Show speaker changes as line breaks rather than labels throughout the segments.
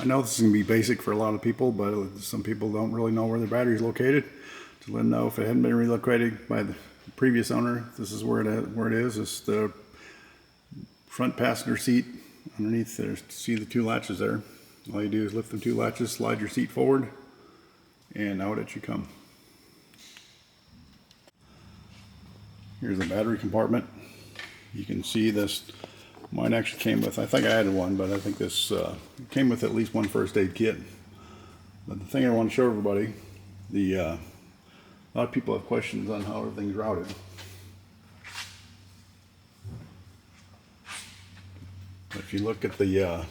I know this is going to be basic for a lot of people, but some people don't really know where their battery is located. To let them know, if it hadn't been relocated by the previous owner, this is where it is. It's the front passenger seat. Underneath there, see the two latches there. All you do is lift the two latches, slide your seat forward, and out it you come. Here's the battery compartment. You can see this. Mine actually came with, I think I added one, but I think this came with at least one first aid kit. But the thing I want to show everybody, a lot of people have questions on how everything's routed. If you look at the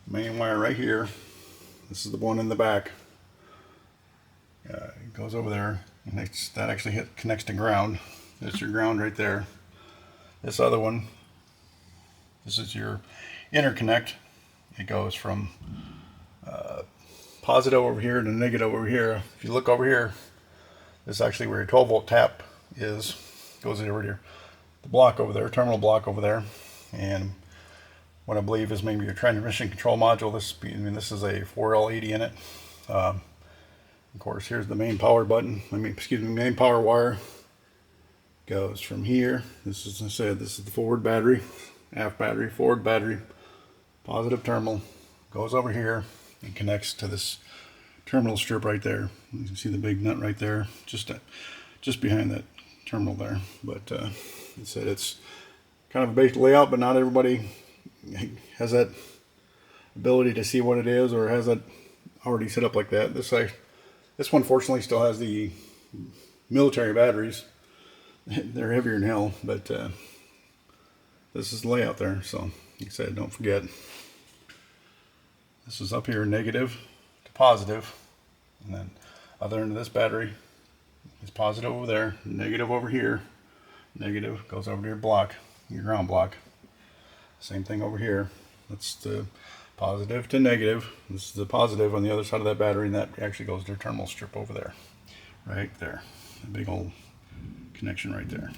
main wire right here, this is the one in the back. It goes over there, and that actually connects to ground. That's your ground right there. This other one, this is your interconnect. It goes from positive over here to negative over here. If you look over here, this is actually where your 12-volt tap is. Goes over here, the block over there, terminal block over there, and what I believe is maybe your transmission control module. This is a 4L80 in it. Of course, here's the main power button. Main power wire. Goes from here. This is, as I said, this is the forward battery, aft battery, forward battery, positive terminal. Goes over here and connects to this terminal strip right there. You can see the big nut right there, just behind that terminal there. But it's kind of a basic layout, but not everybody has that ability to see what it is or has it already set up like that. This one fortunately still has the military batteries. They're heavier than hell, but this is the layout there. So, like I said, don't forget. This is up here, negative to positive, and then other end of this battery is positive over there, negative over here. Negative goes over to your block, your ground block. Same thing over here. That's the positive to negative. This is the positive on the other side of that battery, and that actually goes to your terminal strip over there, right there. A big old connection right there.